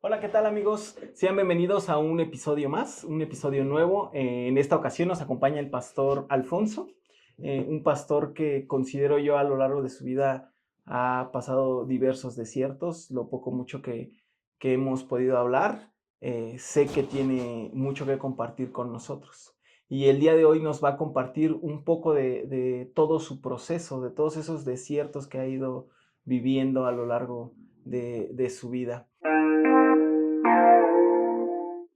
Hola, ¿qué tal amigos? Sean bienvenidos a un episodio más, un episodio nuevo. En esta ocasión nos acompaña el pastor Alfonso, un pastor que considero yo a lo largo de su vida ha pasado diversos desiertos, lo poco mucho que hemos podido hablar, sé que tiene mucho que compartir con nosotros. Y el día de hoy nos va a compartir un poco de todo su proceso, de todos esos desiertos que ha ido viviendo a lo largo de su vida.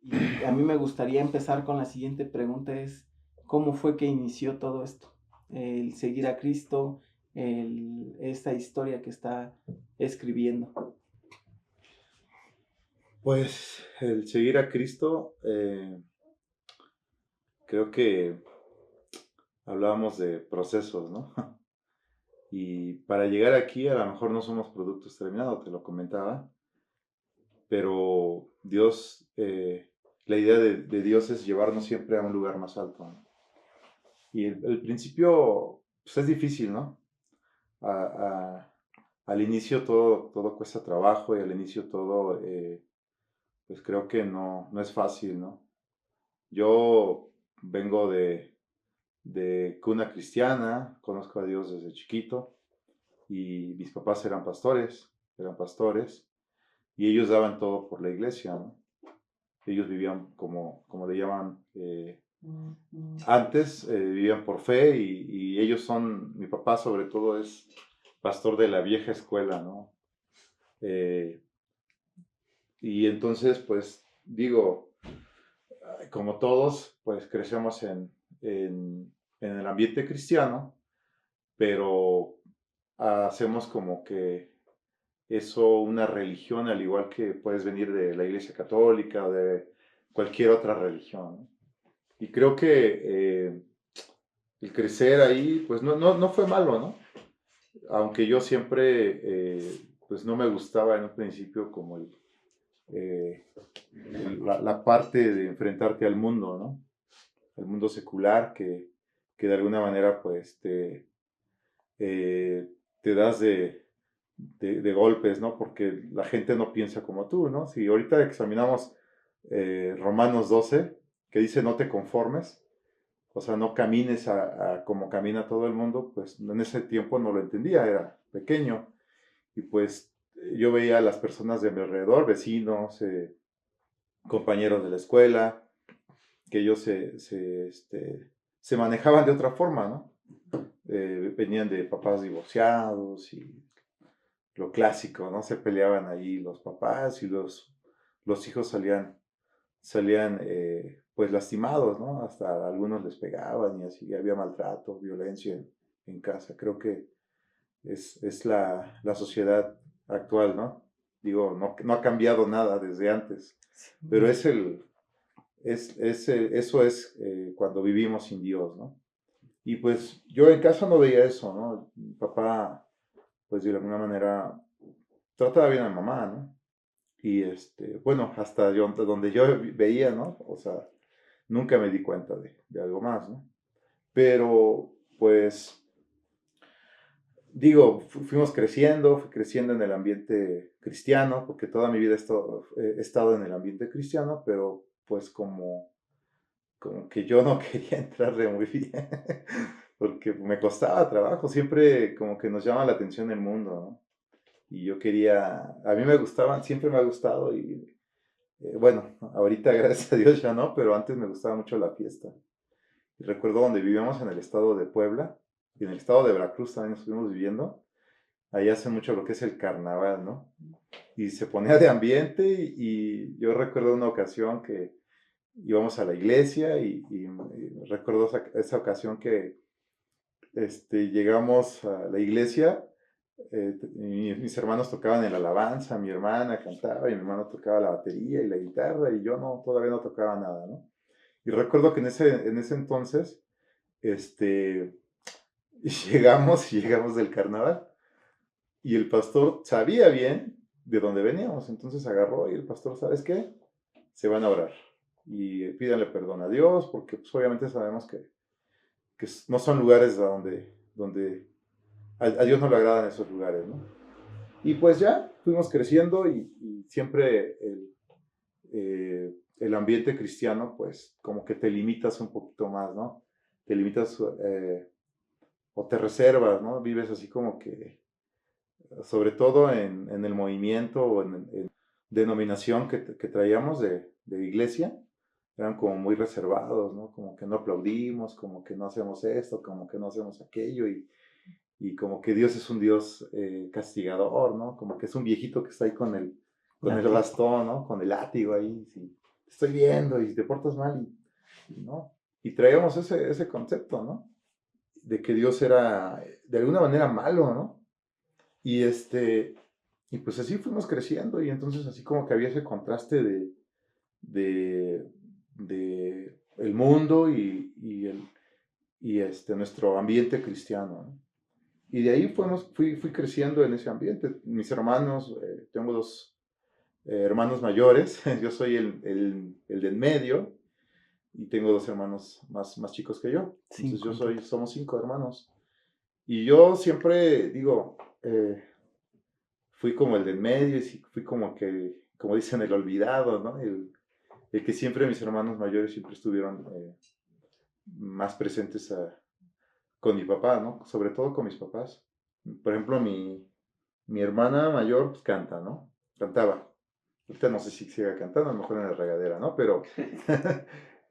Y a mí me gustaría empezar con la siguiente pregunta, es ¿cómo fue que inició todo esto? El seguir a Cristo, esta historia que está escribiendo. Pues el seguir a Cristo, creo que hablábamos de procesos, ¿no? Y para llegar aquí a lo mejor no somos productos terminados, te lo comentaba, pero Dios, la idea de Dios es llevarnos siempre a un lugar más alto, ¿no? Y el principio, pues es difícil, ¿no? A- a- Al inicio todo cuesta trabajo y al inicio todo, pues creo que no es fácil, ¿no? Yo vengo de cuna cristiana, conozco a Dios desde chiquito y mis papás eran pastores y ellos daban todo por la iglesia, ¿no? Ellos vivían como le llaman antes, vivían por fe y ellos son, mi papá sobre todo es pastor de la vieja escuela, ¿no? Eh, y entonces, pues digo, como todos, pues crecemos en el ambiente cristiano, pero hacemos como que eso una religión, al igual que puedes venir de la Iglesia Católica o de cualquier otra religión, ¿no? Y creo que el crecer ahí, pues no fue malo, ¿no? Aunque yo siempre, pues no me gustaba en un principio como eh, la parte de enfrentarte al mundo, ¿no? Al mundo secular que de alguna manera, pues te das de golpes, ¿no? Porque la gente no piensa como tú, ¿no? Si ahorita examinamos Romanos 12, que dice no te conformes, o sea, no camines a como camina todo el mundo, pues en ese tiempo no lo entendía, era pequeño. Y pues yo veía a las personas de mi alrededor, vecinos, compañeros de la escuela, que ellos se manejaban de otra forma, ¿no? Venían de papás divorciados y lo clásico, ¿no? Se peleaban ahí los papás y los hijos salían pues lastimados, ¿no? Hasta algunos les pegaban y así, había maltrato, violencia en casa. Creo que es la sociedad actual, ¿no? Digo, no ha cambiado nada desde antes, pero eso es cuando vivimos sin Dios, ¿no? Y pues yo en casa no veía eso, ¿no? Mi papá, pues de alguna manera trataba bien a mi mamá, ¿no? Y bueno, hasta yo, donde yo veía, ¿no? O sea, nunca me di cuenta de algo más, ¿no? Pero, pues, digo, fui creciendo en el ambiente cristiano, porque toda mi vida he estado en el ambiente cristiano, pero pues como que yo no quería entrarle muy bien, porque me costaba trabajo, siempre como que nos llama la atención el mundo, ¿no? Y yo quería, a mí me gustaban, siempre me ha gustado y bueno, ahorita gracias a Dios ya no, pero antes me gustaba mucho la fiesta. Y recuerdo donde vivíamos en el estado de Puebla y en el estado de Veracruz también estuvimos viviendo. Ahí hace mucho lo que es el carnaval, ¿no? Y se ponía de ambiente y yo recuerdo una ocasión que íbamos a la iglesia y recuerdo esa ocasión que llegamos a la iglesia, mis hermanos tocaban en la alabanza, mi hermana cantaba y mi hermano tocaba la batería y la guitarra y yo no, todavía no tocaba nada, ¿no? Y recuerdo que en ese entonces, este, llegamos del carnaval y el pastor sabía bien de dónde veníamos, entonces agarró y el pastor, ¿sabes qué? Se van a orar y pídanle perdón a Dios porque pues, obviamente sabemos que no son lugares donde a Dios no le agradan esos lugares, ¿no? Y pues ya, fuimos creciendo y siempre el ambiente cristiano, pues como que te limitas un poquito más, ¿no? Te limitas o te reservas, ¿no? Vives así como que, sobre todo en el movimiento o en denominación que traíamos de iglesia, eran como muy reservados, ¿no? Como que no aplaudimos, como que no hacemos esto, como que no hacemos aquello y como que Dios es un Dios castigador, ¿no? Como que es un viejito que está ahí con el bastón, ¿no? Con el látigo ahí, sí, te estoy viendo y si te portas mal, ¿no? Y traíamos ese concepto, ¿no? De que Dios era de alguna manera malo, ¿no? Y y pues así fuimos creciendo y entonces así como que había ese contraste de, de el mundo y nuestro ambiente cristiano, ¿no? Y de ahí fui creciendo en ese ambiente. Mis hermanos, tengo dos hermanos mayores, yo soy el del medio y tengo dos hermanos más chicos que yo. Entonces somos 5 hermanos. Y yo siempre digo, fui como el del medio y fui como que, como dicen, el olvidado, ¿no? El que siempre mis hermanos mayores siempre estuvieron más presentes con mi papá, ¿no? Sobre todo con mis papás. Por ejemplo, mi hermana mayor pues, canta, ¿no? Cantaba. Ahorita no sé si siga cantando, a lo mejor en la regadera, ¿no? Pero...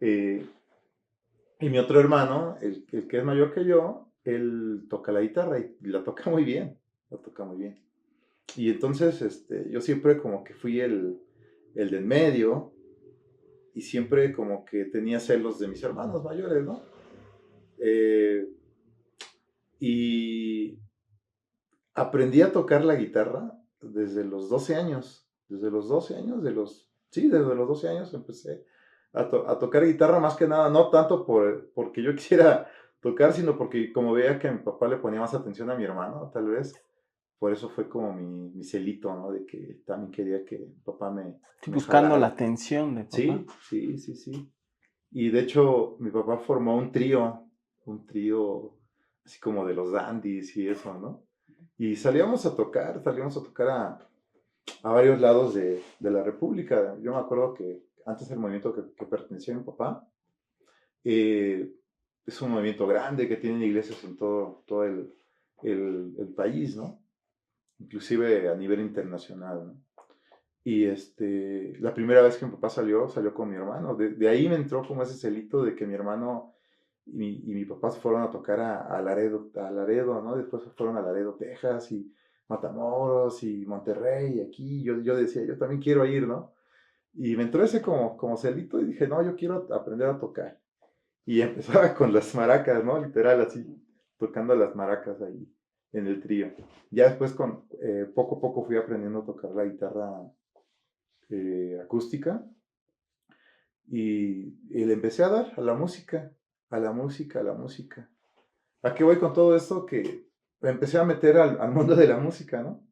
eh, y mi otro hermano, el que es mayor que yo, él toca la guitarra y la toca muy bien. La toca muy bien. Y entonces yo siempre como que fui el del medio y siempre como que tenía celos de mis hermanos mayores, ¿no? Eh, y aprendí a tocar la guitarra desde los 12 años. Desde los 12 años, sí, desde los 12 años empecé a tocar guitarra más que nada, no tanto porque yo quisiera tocar, sino porque como veía que a mi papá le ponía más atención a mi hermano, tal vez, por eso fue como mi celito, ¿no? De que también quería que mi papá Sí, me buscando la jalara. atención de papá. Sí, sí, sí, sí. Y de hecho, mi papá formó un trío así como de los dandies y eso, ¿no? Y salíamos a tocar a varios lados de la República. Yo me acuerdo que antes el movimiento que pertenecía a mi papá, eh, es un movimiento grande que tiene iglesias en todo el país, ¿no? Inclusive a nivel internacional, ¿no? Y la primera vez que mi papá salió con mi hermano. De ahí me entró como ese celito de que mi hermano y mi papá se fueron a tocar a Laredo, ¿no? Después se fueron a Laredo, Texas, y Matamoros, y Monterrey, y aquí. Yo decía, yo también quiero ir, ¿no? Y me entró ese como celito y dije, no, yo quiero aprender a tocar. Y empezaba con las maracas, ¿no? Literal, así, tocando las maracas ahí en el trío. Ya después, poco a poco fui aprendiendo a tocar la guitarra acústica y le empecé a dar a la música, a la música, a la música. ¿A qué voy con todo esto? Que me empecé a meter al mundo de la música, ¿no?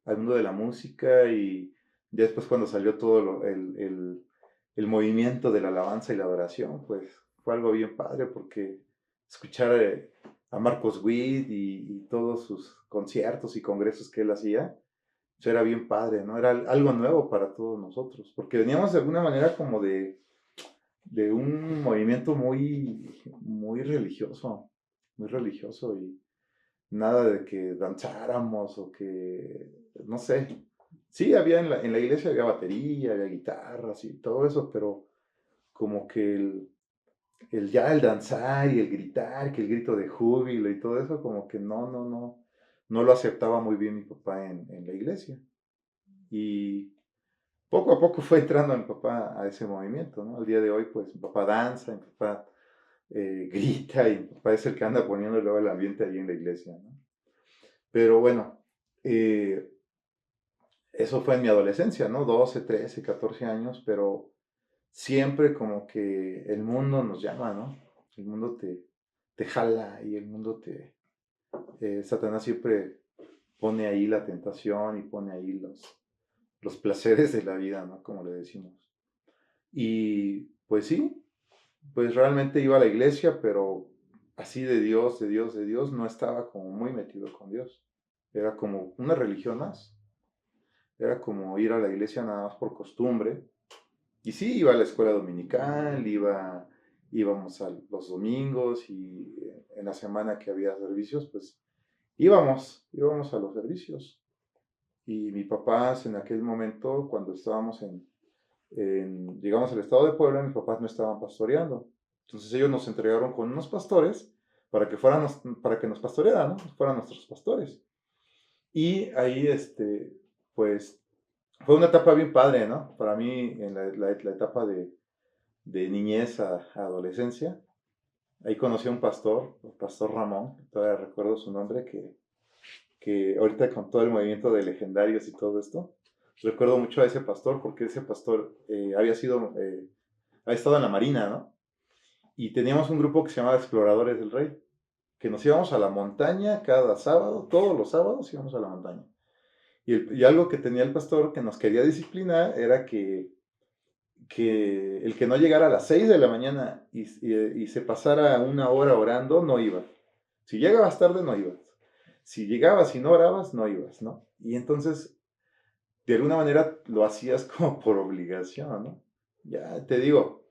Al mundo de la música y ya después cuando salió todo el movimiento de la alabanza y la adoración, pues fue algo bien padre porque escuchar a Marcos Witt y todos sus conciertos y congresos que él hacía, eso era bien padre, ¿no? Era algo nuevo para todos nosotros, porque veníamos de alguna manera como de un movimiento muy religioso y nada de que danzáramos o que, no sé. Sí, había en la iglesia había batería, había guitarras y todo eso, pero como que ya el danzar y el gritar, que el grito de júbilo y todo eso, como que no lo aceptaba muy bien mi papá en la iglesia. Y poco a poco fue entrando mi papá a ese movimiento, ¿no? Al día de hoy, pues mi papá danza, mi papá grita y mi papá es el que anda poniendo luego el ambiente ahí en la iglesia, ¿no? Pero bueno, eh, eso fue en mi adolescencia, ¿no? 12, 13, 14 años, pero siempre como que el mundo nos llama, ¿no? El mundo te jala y el mundo Satanás siempre pone ahí la tentación y pone ahí los placeres de la vida, ¿no? Como le decimos. Y pues sí, pues realmente iba a la iglesia, pero así de Dios, de Dios, de Dios, no estaba como muy metido con Dios. Era como una religión más. Era como ir a la iglesia nada más por costumbre. Y sí, iba a la escuela dominical, íbamos a los domingos y en la semana que había servicios, pues íbamos a los servicios. Y mis papás en aquel momento, cuando estábamos llegamos al estado de Puebla, mis papás no estaban pastoreando. Entonces ellos nos entregaron con unos pastores para que nos pastorearan, ¿no? Fueran nuestros pastores. Y ahí, pues, fue una etapa bien padre, ¿no? Para mí, en la etapa de niñez a adolescencia. Ahí conocí a un pastor, el pastor Ramón, todavía recuerdo su nombre, que ahorita con todo el movimiento de legendarios y todo esto, recuerdo mucho a ese pastor porque ese pastor ha estado en la Marina, ¿no? Y teníamos un grupo que se llamaba Exploradores del Rey, que nos íbamos a la montaña cada sábado, todos los sábados íbamos a la montaña. Y algo que tenía el pastor que nos quería disciplinar era que el que no llegara a las 6 de la mañana y se pasara una hora orando, no iba. Si llegabas tarde, no ibas. Si llegabas y no orabas, no ibas, ¿no? Y entonces, de alguna manera, lo hacías como por obligación, ¿no? Ya te digo,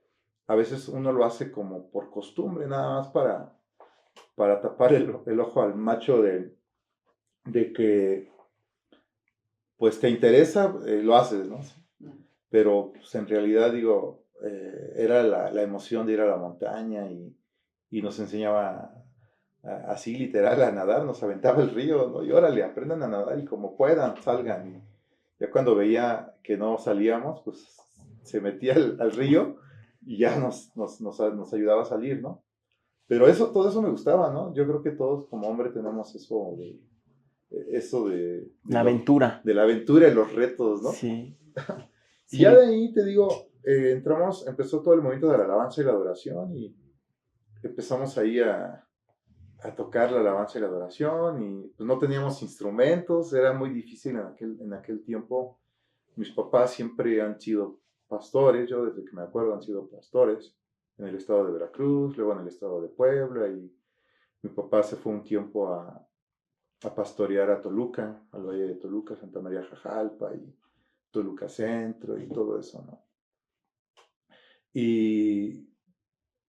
a veces uno lo hace como por costumbre, nada más para tapar el ojo al macho de que, pues, te interesa, lo haces, ¿no? Pero pues, en realidad, digo, era la emoción de ir a la montaña y nos enseñaba así literal a nadar, nos aventaba el río, ¿no? Y órale, aprendan a nadar y como puedan, salgan. Y ya cuando veía que no salíamos, pues se metía al río y ya nos ayudaba a salir, ¿no? Pero todo eso me gustaba, ¿no? Yo creo que todos como hombre tenemos La aventura. de la aventura y los retos, ¿no? Sí. Y Sí. ya de ahí, te digo, empezó todo el movimiento de la alabanza y la adoración y empezamos ahí a tocar la alabanza y la adoración y pues no teníamos instrumentos, era muy difícil en aquel tiempo. Mis papás siempre han sido pastores, yo desde que me acuerdo han sido pastores en el estado de Veracruz, luego en el estado de Puebla y mi papá se fue un tiempo a pastorear a Toluca, al Valle de Toluca, Santa María Jajalpa y Toluca Centro y todo eso, ¿no? Y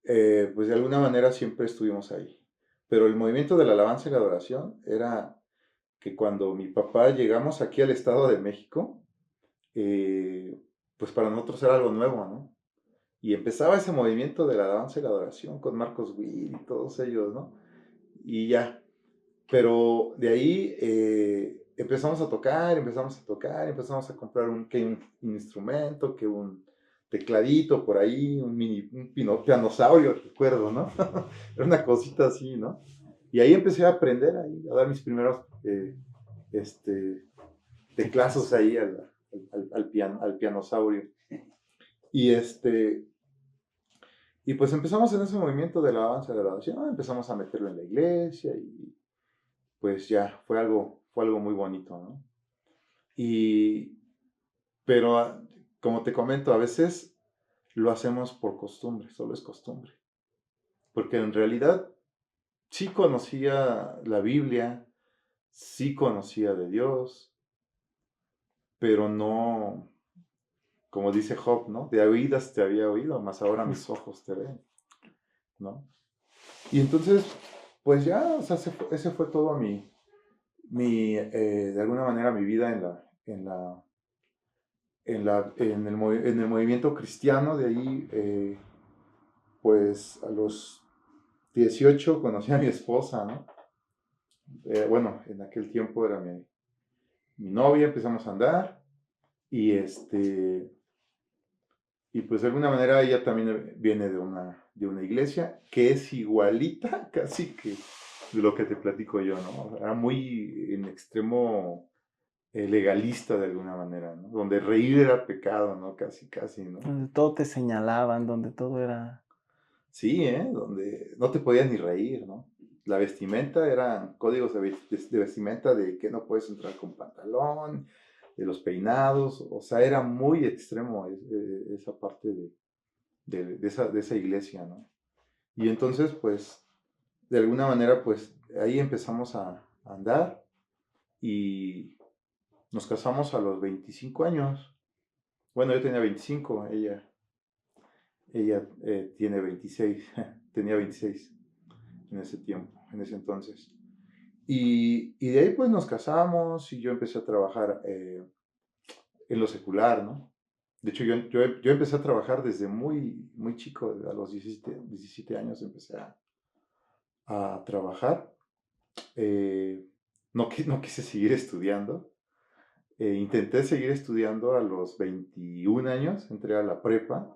pues de alguna manera siempre estuvimos ahí. Pero el movimiento de la alabanza y la adoración era que cuando mi papá llegamos aquí al Estado de México, pues para nosotros era algo nuevo, ¿no? Y empezaba ese movimiento de la alabanza y la adoración con Marcos Witt y todos ellos, ¿no? Y ya. Pero de ahí empezamos a comprar un instrumento, que un tecladito por ahí, un pianosaurio, recuerdo, ¿no? Era una cosita así, ¿no? Y ahí empecé a aprender ahí, a dar mis primeros teclazos ahí al pianosaurio. Y y pues empezamos en ese movimiento de la alabanza de la adoración, empezamos a meterlo en la iglesia y pues ya fue algo muy bonito, ¿no? Y, pero como te comento, a veces lo hacemos por costumbre, solo es costumbre. Porque en realidad sí conocía la Biblia, sí conocía de Dios, pero no, como dice Job, ¿no? De oídas te había oído, mas ahora mis ojos te ven, ¿no? Y entonces, pues ya, o sea, ese fue todo de alguna manera mi vida en el movimiento cristiano. De ahí, pues a los 18 conocí a mi esposa, ¿no? Bueno, en aquel tiempo era mi novia, empezamos a andar y y pues de alguna manera ella también viene de una iglesia que es igualita casi que de lo que te platico yo, ¿no? Era muy en extremo legalista de alguna manera, ¿no? Donde reír era pecado, ¿no? Casi, casi, ¿no? Donde todo te señalaban, donde todo era... Sí, ¿eh? Donde no te podías ni reír, ¿no? La vestimenta eran códigos de vestimenta de que no puedes entrar con pantalón, de los peinados, o sea, era muy extremo esa parte de esa iglesia, ¿no? Y entonces, pues, de alguna manera, pues, ahí empezamos a andar y Nos casamos a los 25 años. Bueno, yo tenía 25, ella tiene 26, tenía 26 en ese tiempo, en ese entonces. Y de ahí pues nos casamos y yo empecé a trabajar en lo secular, ¿no? De hecho, yo empecé a trabajar desde muy chico, a los 17 años empecé a trabajar. Eh, no quise seguir estudiando. Intenté seguir estudiando a los 21 años, entré a la prepa,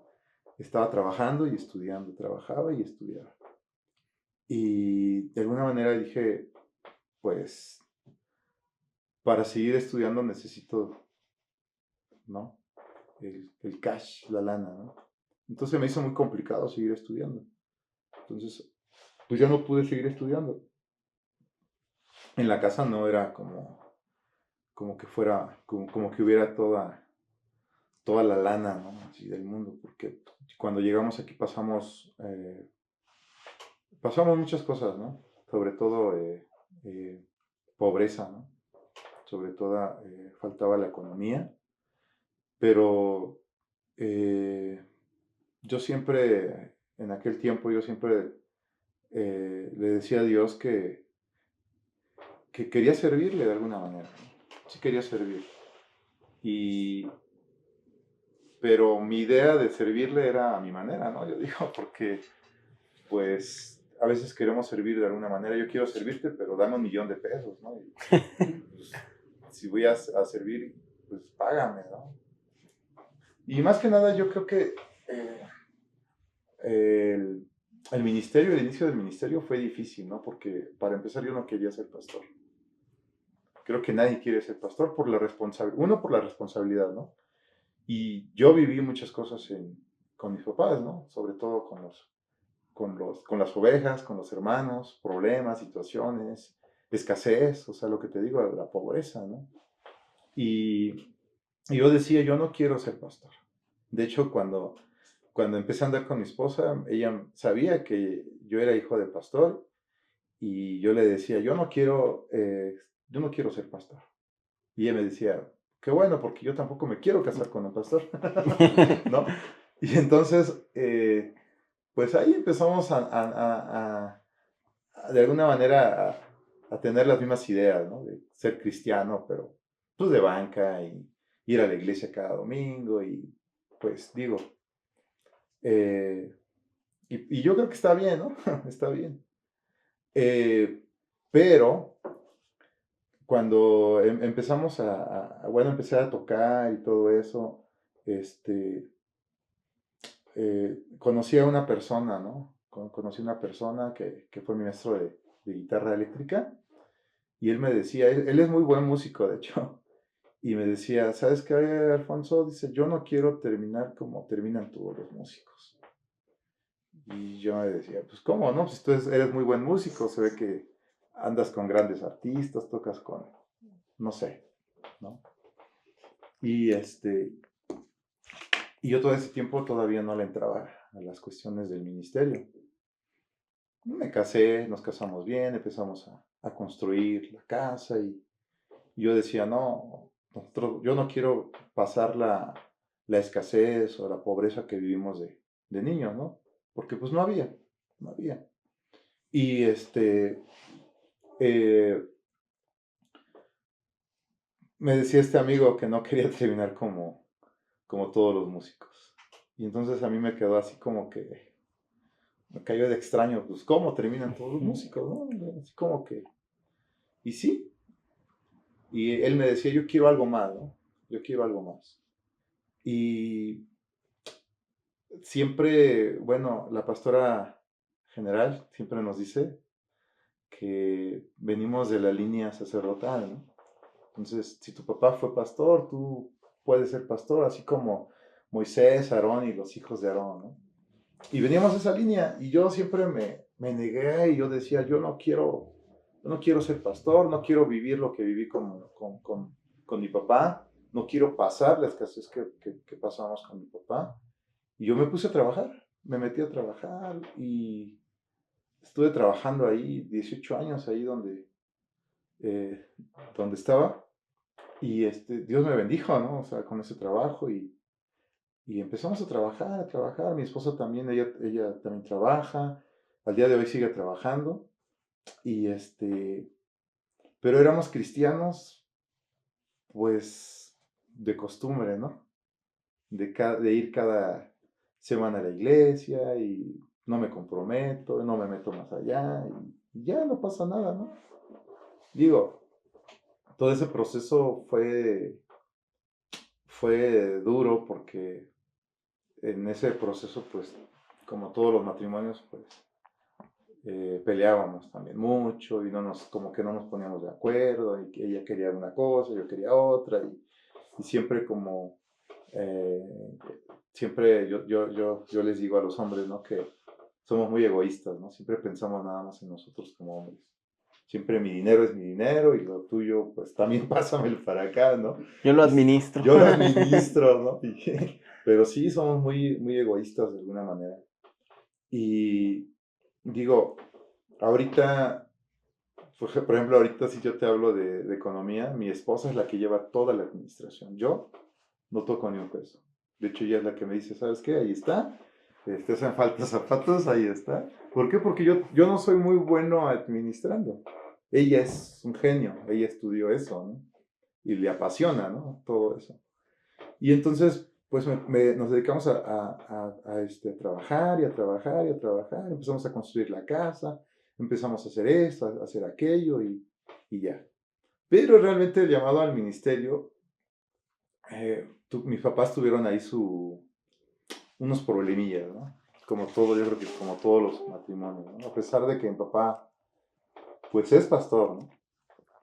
estaba trabajando y estudiando, trabajaba y estudiaba. Y de alguna manera dije, pues, para seguir estudiando necesito, ¿no? El cash, la lana, ¿no? Entonces me hizo muy complicado seguir estudiando. Entonces, pues ya no pude seguir estudiando. En la casa no era como que fuera, como que hubiera toda la lana, ¿no? Así del mundo, porque cuando llegamos aquí pasamos muchas cosas, ¿no? Sobre todo eh, pobreza, ¿no? Sobre todo faltaba la economía, pero yo siempre, en aquel tiempo, yo siempre le decía a Dios que quería servirle de alguna manera, ¿no? Sí quería servir. Y, pero mi idea de servirle era a mi manera, ¿no? Yo digo, porque pues a veces queremos servir de alguna manera. Yo quiero servirte, pero dame $1,000,000, ¿no? Y, pues, si voy a servir, pues págame, ¿no? Y más que nada, yo creo que el, el ministerio, el inicio del ministerio fue difícil, ¿no? Porque para empezar yo no quería ser pastor. Creo que nadie quiere ser pastor por la responsabilidad, uno por la responsabilidad, ¿no? Y yo viví muchas cosas con mis papás, ¿no? Sobre todo con las ovejas, con los hermanos, problemas, situaciones, escasez, o sea, lo que te digo, la pobreza, ¿no? Y yo decía, yo no quiero ser pastor. De hecho, cuando empecé a andar con mi esposa, ella sabía que yo era hijo de pastor y yo le decía, yo no quiero ser pastor. Y ella me decía, qué bueno, porque yo tampoco me quiero casar con un pastor, ¿no? Y entonces, pues ahí empezamos de alguna manera a tener las mismas ideas, ¿no? De ser cristiano, pero pues de banca y ir a la iglesia cada domingo y pues digo, eh, y yo creo que está bien, ¿no? Está bien. Eh, pero cuando empezamos bueno, empecé a tocar y todo eso, este, conocí a una persona, ¿no? Conocí a una persona que fue mi maestro de guitarra eléctrica y él me decía, él es muy buen músico, de hecho, y me decía, ¿sabes qué, Alfonso? Dice, yo no quiero terminar como terminan todos los músicos. Y yo me decía, pues ¿cómo, no? Pues tú eres muy buen músico, se ve que andas con grandes artistas, tocas con, no sé, ¿no? Y y yo todo ese tiempo todavía no le entraba a las cuestiones del ministerio. Me casé, nos casamos bien, empezamos a construir la casa y yo decía, no, yo no quiero pasar la escasez o la pobreza que vivimos de niños, ¿no? Porque pues no había. Y eh, me decía este amigo que no quería terminar como todos los músicos. Y entonces a mí me quedó así como que, me cayó de extraño, pues cómo terminan todos los músicos, ¿no? Así como que, y sí, y él me decía, yo quiero algo más, ¿no? Yo quiero algo más. Y siempre, bueno, la pastora general siempre nos dice que venimos de la línea sacerdotal, ¿no? Entonces, si tu papá fue pastor, tú puedes ser pastor, así como Moisés, Aarón y los hijos de Aarón, ¿no? Y veníamos de esa línea y yo siempre me negué y yo decía, yo no quiero ser pastor, no quiero vivir lo que viví con mi papá, no quiero pasar la escasez que pasamos con mi papá. Y yo me puse a trabajar, me metí a trabajar y estuve trabajando ahí 18 años, ahí donde estaba. Y Dios me bendijo, ¿no? O sea, con ese trabajo y empezamos a trabajar. Mi esposa también, ella también trabaja. Al día de hoy sigue trabajando. Y pero éramos cristianos, pues, de costumbre, ¿no? De ir cada semana a la iglesia y no me comprometo, no me meto más allá y ya no pasa nada, ¿no? Digo, todo ese proceso fue duro porque en ese proceso, pues, como todos los matrimonios, pues, peleábamos también mucho y como que no nos poníamos de acuerdo y que ella quería una cosa, yo quería otra y siempre como, eh, siempre yo les digo a los hombres, ¿no? Que somos muy egoístas, ¿no? Siempre pensamos nada más en nosotros como hombres. Siempre mi dinero es mi dinero y lo tuyo, pues también pásamelo para acá, ¿no? Yo lo Y administro. yo lo administro, ¿no? Pero sí, somos muy, muy egoístas de alguna manera. Y digo, ahorita, por ejemplo, ahorita si yo te hablo de economía, mi esposa es la que lleva toda la administración. Yo no toco ni un peso. De hecho, ella es la que me dice, ¿sabes qué? Ahí está. Hacen falta zapatos, ahí está. ¿Por qué? Porque yo no soy muy bueno administrando. Ella es un genio, ella estudió eso, ¿no? Y le apasiona, ¿no? Todo eso. Y entonces, pues nos dedicamos a trabajar y a trabajar y a trabajar. Empezamos a construir la casa, empezamos a hacer esto, a hacer aquello y ya. Pero realmente el llamado al ministerio, mis papás tuvieron ahí unos problemillas, ¿no? Como todo, yo creo que como todos los matrimonios, ¿no? A pesar de que mi papá, pues es pastor, ¿no?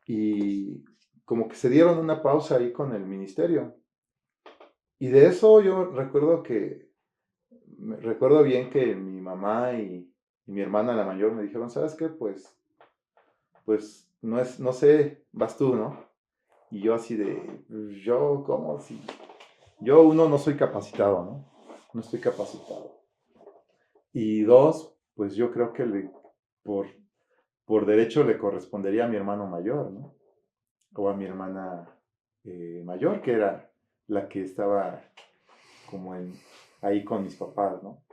Y como que se dieron una pausa ahí con el ministerio. Y de eso yo recuerdo bien que mi mamá y mi hermana la mayor me dijeron, ¿sabes qué? Pues no sé, vas tú, ¿no? Y yo así de, yo, ¿cómo? Si yo, uno, no soy capacitado, ¿no? No estoy capacitado. Y dos, pues yo creo que por, por derecho le correspondería a mi hermano mayor, ¿no? O a mi hermana mayor, que era la que estaba como ahí con mis papás, ¿no?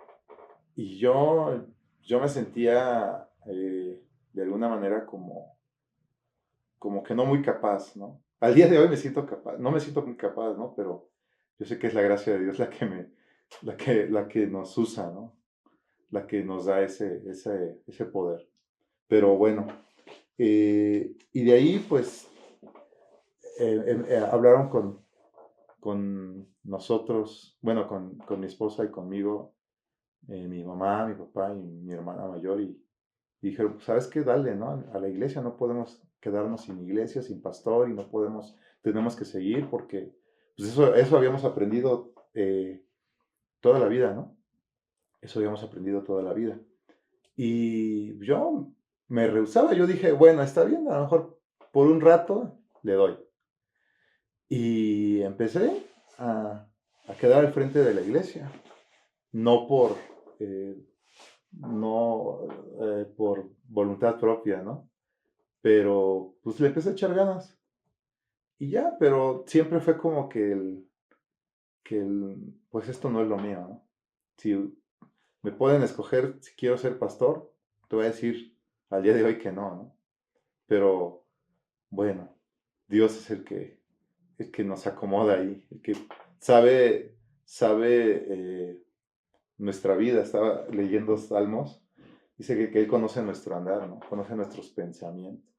Y yo me sentía de alguna manera como que no muy capaz, ¿no? Al día de hoy me siento capaz, no me siento muy capaz, ¿no? Pero yo sé que es la gracia de Dios la que nos usa, ¿no? La que nos da ese poder. Pero bueno, y de ahí pues hablaron con nosotros, bueno, con mi esposa y conmigo, mi mamá, mi papá y mi hermana mayor y dijeron, pues, ¿sabes qué? Dale, ¿no? A la iglesia no podemos quedarnos sin iglesia, sin pastor y tenemos que seguir porque pues eso habíamos aprendido toda la vida, ¿no? Eso habíamos aprendido toda la vida. Y yo me rehusaba, yo dije, bueno, está bien, a lo mejor por un rato le doy. Y empecé a quedar al frente de la iglesia, no eh, no, por voluntad propia, ¿no? Pero pues le empecé a echar ganas. Y ya, pero siempre fue como pues esto no es lo mío, ¿no? Si me pueden escoger si quiero ser pastor, te voy a decir al día de hoy que no, ¿no? Pero bueno, Dios es el que nos acomoda ahí, el que sabe nuestra vida. Estaba leyendo Salmos, dice que Él conoce nuestro andar, ¿no? Conoce nuestros pensamientos.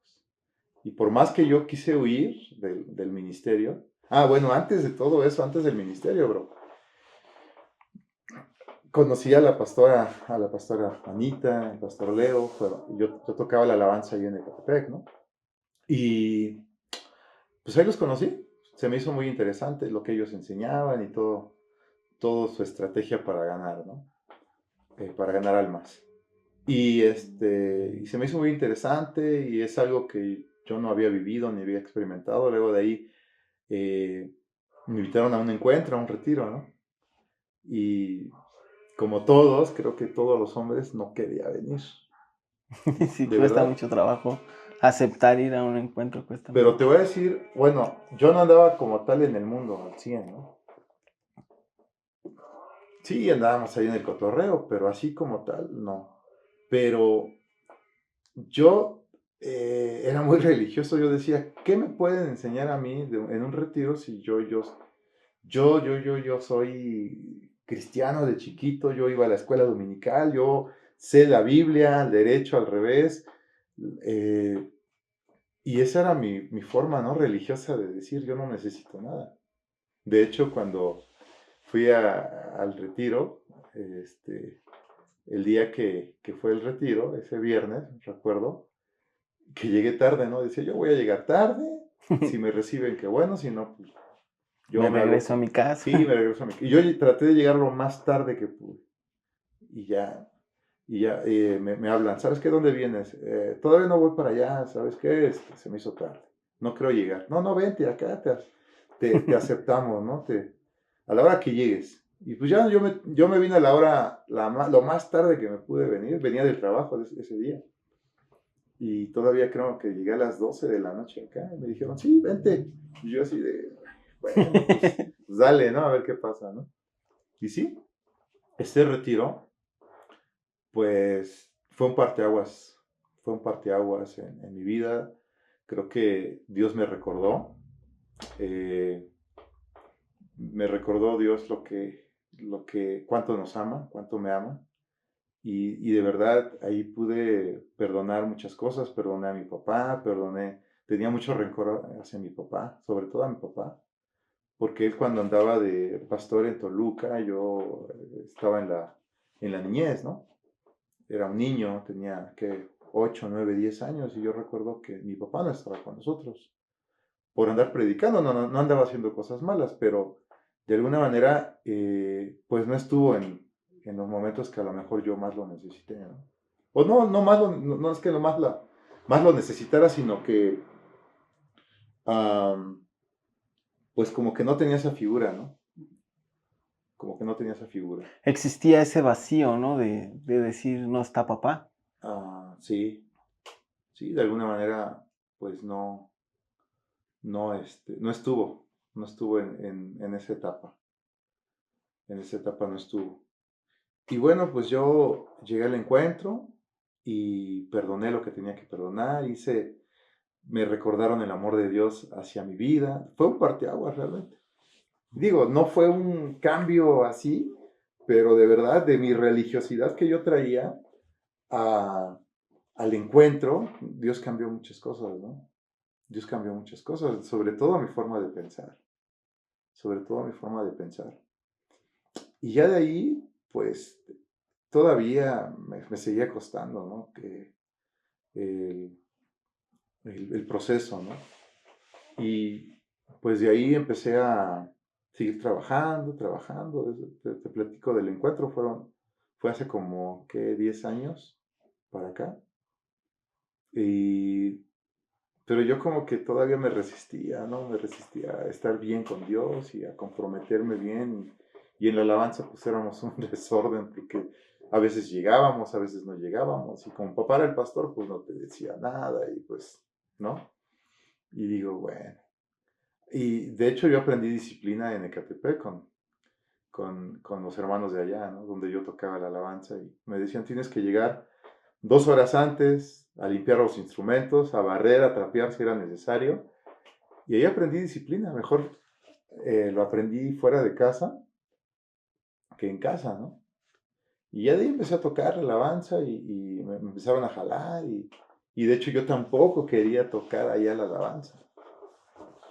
Y por más que yo quise huir del ministerio, bueno, antes de todo eso, antes del ministerio, bro, conocí a la pastora Anita, el pastor Leo, yo tocaba la alabanza ahí en Ecatepec, ¿no? Y pues ahí los conocí, se me hizo muy interesante lo que ellos enseñaban y todo su estrategia para ganar, ¿no? Para ganar almas. Y se me hizo muy interesante y es algo que yo no había vivido ni había experimentado. Luego de ahí eh, me invitaron a un encuentro, a un retiro, ¿no? Y como todos, creo que todos los hombres no quería venir. Sí, De cuesta verdad, mucho trabajo Aceptar ir a un encuentro cuesta Pero mucho. te voy a decir, bueno, yo no andaba como tal en el mundo al 100, ¿no? Sí, andábamos ahí en el cotorreo, pero así como tal, no. Pero yo era muy religioso, yo decía, ¿qué me pueden enseñar a mí en un retiro si yo soy cristiano de chiquito, yo iba a la escuela dominical, yo sé la Biblia, al derecho, al revés, eh, y esa era mi forma, ¿no? Religiosa de decir, yo no necesito nada. De hecho, cuando fui al retiro, el día que fue el retiro, ese viernes, recuerdo, que llegué tarde, ¿no? Decía, yo voy a llegar tarde, si me reciben, qué bueno, si no, pues yo Me me hago regreso a como... mi casa. Sí, me regreso a mi... Y yo traté de llegar lo más tarde que pude. Y ya, me hablan, ¿sabes qué? ¿Dónde vienes? Todavía no voy para allá, ¿sabes qué? Se me hizo tarde. No creo llegar. No, no, vente, acá te aceptamos, ¿no? A la hora que llegues. Y pues ya yo me vine a la hora, lo más tarde que me pude venir. Venía del trabajo ese día. Y todavía creo que llegué a las 12 de la noche acá. Y me dijeron, sí, vente. Y yo así de, bueno, pues dale, ¿no? A ver qué pasa, ¿no? Y sí, este retiro pues fue un parteaguas en mi vida. Creo que Dios eh, me recordó Dios cuánto nos ama, cuánto me ama. Y de verdad ahí pude perdonar muchas cosas, perdoné a mi papá, tenía mucho rencor hacia mi papá, sobre todo a mi papá, porque él cuando andaba de pastor en Toluca, yo estaba en la niñez, ¿no? Era un niño, tenía que 8, 9, 10 años y yo recuerdo que mi papá no estaba con nosotros. Por andar predicando, no andaba haciendo cosas malas, pero de alguna manera pues no estuvo en los momentos que a lo mejor yo más lo necesité, ¿no? O no es que más lo necesitara, sino que um, pues como que no tenía esa figura, ¿no? Como que no tenía esa figura. Existía ese vacío, ¿no? De decir, no está papá. Sí, sí, de alguna manera pues no estuvo en esa etapa no estuvo. Y bueno, pues yo llegué al encuentro y perdoné lo que tenía que perdonar, me recordaron el amor de Dios hacia mi vida, fue un parteaguas realmente. Digo, no fue un cambio así, pero de verdad, de mi religiosidad que yo traía a, al encuentro, Dios cambió muchas cosas, ¿no? Dios cambió muchas cosas, sobre todo mi forma de pensar, sobre todo mi forma de pensar. Y ya de ahí, pues todavía me seguía costando, ¿no? Que el, el proceso, ¿no? Y pues de ahí empecé a seguir trabajando. Te platico del encuentro, fue hace como, ¿qué? 10 años para acá. Y, pero yo como que todavía me resistía, ¿no? Me resistía a estar bien con Dios y a comprometerme bien. Y en la alabanza pues éramos un desorden porque a veces llegábamos, a veces no llegábamos. Y como papá era el pastor, pues no te decía nada y pues, ¿no? Y digo, bueno. Y de hecho yo aprendí disciplina en Ecatepec con los hermanos de allá, ¿no? Donde yo tocaba la alabanza y me decían, tienes que llegar 2 horas antes a limpiar los instrumentos, a barrer, a trapear si era necesario. Y ahí aprendí disciplina, mejor lo aprendí fuera de casa que en casa, ¿no? Y ya de ahí empecé a tocar la alabanza y me empezaron a jalar y de hecho yo tampoco quería tocar allá la alabanza.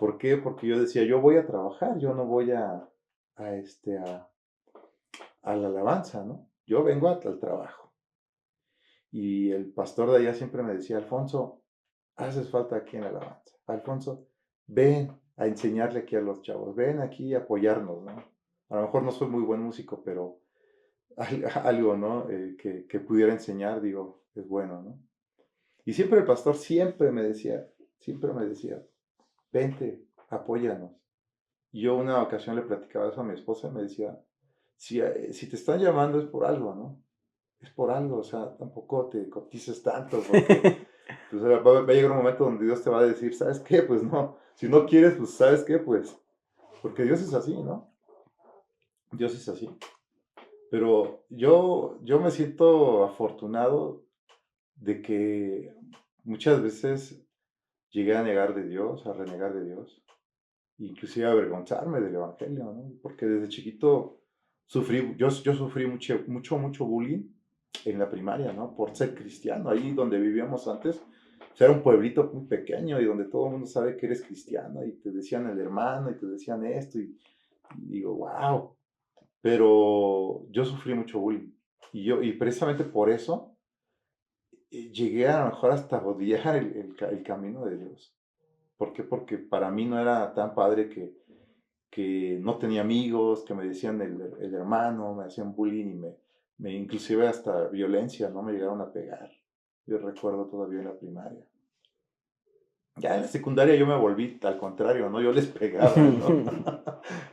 ¿Por qué? Porque yo decía, yo voy a trabajar, yo no voy a, este, a la alabanza, ¿no? Yo vengo al trabajo. Y el pastor de allá siempre me decía, Alfonso, haces falta aquí en la alabanza. Alfonso, ven a enseñarle aquí a los chavos, ven aquí a apoyarnos, ¿no? A lo mejor no soy muy buen músico, pero algo, ¿no? Que pudiera enseñar, digo, es bueno, ¿no? Y siempre el pastor siempre me decía, vente, apóyanos. Y yo una ocasión le platicaba eso a mi esposa y me decía, si te están llamando es por algo, ¿no? Es por algo, o sea, tampoco te cotices tanto Entonces va a llegar un momento donde Dios te va a decir, ¿sabes qué? Pues no, si no quieres, pues ¿sabes qué? Pues, porque Dios es así, ¿no? Dios es así. Pero yo me siento afortunado de que muchas veces llegué a negar de Dios, a renegar de Dios, inclusive a avergonzarme del Evangelio, ¿no? Porque desde chiquito yo sufrí mucho bullying en la primaria, ¿no? Por ser cristiano, ahí donde vivíamos antes, o sea, era un pueblito muy pequeño y donde todo el mundo sabe que eres cristiano y te decían el hermano y te decían esto y digo, wow, pero yo sufrí mucho bullying y precisamente por eso llegué a lo mejor hasta odiar el camino de Dios. ¿Por qué? Porque para mí no era tan padre que no tenía amigos, que me decían el hermano, me hacían bullying y me inclusive hasta violencia, ¿no? Me llegaron a pegar. Yo recuerdo todavía en la primaria. Ya en la secundaria yo me volví al contrario, ¿no? Yo les pegaba, ¿no?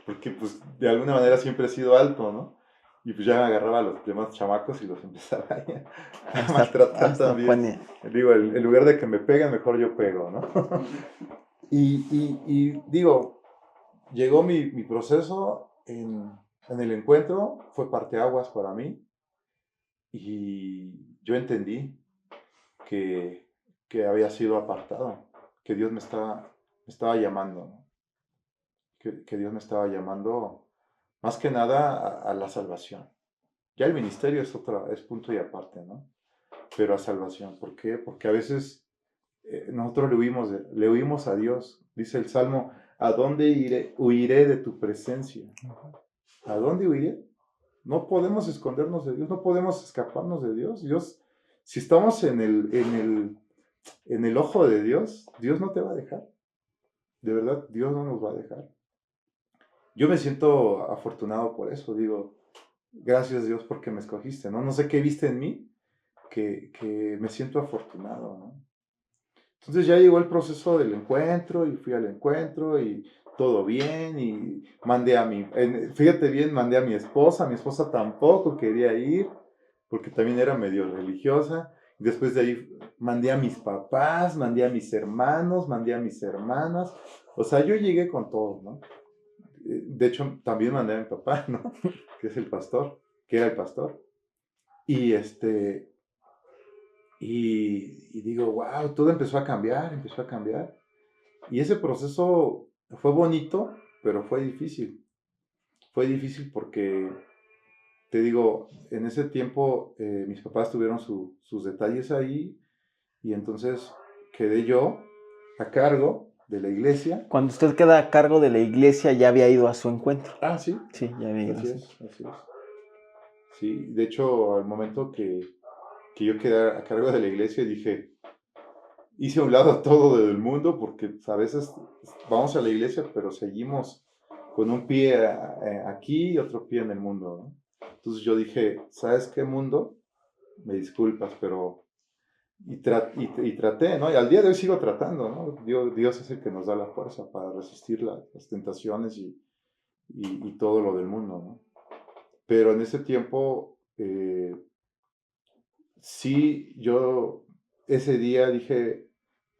Porque pues de alguna manera siempre he sido alto, ¿no? Y pues ya me agarraba a los demás chamacos y los empezaba a maltratar también. Digo, en lugar de que me peguen, mejor yo pego, ¿no? Y digo, llegó mi proceso en el encuentro, fue parteaguas para mí y yo entendí que, que había sido apartado, que Dios me estaba llamando, ¿no? Que Dios me estaba llamando más que nada a la salvación. Ya el ministerio es punto y aparte, ¿no? Pero a salvación. ¿Por qué? Porque a veces nosotros le huimos a Dios. Dice el Salmo, ¿a dónde huiré de tu presencia? ¿A dónde huiré? No podemos escondernos de Dios, no podemos escaparnos de Dios. Dios, si estamos en el ojo de Dios, Dios no te va a dejar. De verdad, Dios no nos va a dejar. Yo me siento afortunado por eso, digo, gracias Dios porque me escogiste, ¿no? No sé qué viste en mí, que me siento afortunado, ¿no? Entonces ya llegó el proceso del encuentro y fui al encuentro y todo bien y mandé fíjate bien, mandé a mi esposa tampoco quería ir porque también era medio religiosa. Y después de ahí mandé a mis papás, mandé a mis hermanos, mandé a mis hermanas. O sea, yo llegué con todo, ¿no? De hecho, también mandé a mi papá, ¿no? Que es el pastor, que era el pastor. Y y digo, wow, todo empezó a cambiar, empezó a cambiar. Y ese proceso fue bonito, pero fue difícil. Fue difícil porque, te digo, en ese tiempo mis papás tuvieron sus detalles ahí y entonces quedé yo a cargo de la iglesia. Cuando usted queda a cargo de la iglesia, ya había ido a su encuentro. Ah, sí. Sí, ya había ido. Así es, así es. Sí, de hecho, al momento que yo quedé a cargo de la iglesia, dije, hice a un lado todo del mundo porque pues, a veces vamos a la iglesia, pero seguimos con un pie aquí y otro pie en el mundo, ¿no? Entonces yo dije, ¿sabes qué mundo? Me disculpas, pero... Y traté, ¿no? Y al día de hoy sigo tratando, ¿no? Dios es el que nos da la fuerza para resistir las tentaciones y todo lo del mundo, ¿no? Pero en ese tiempo, sí, yo ese día dije,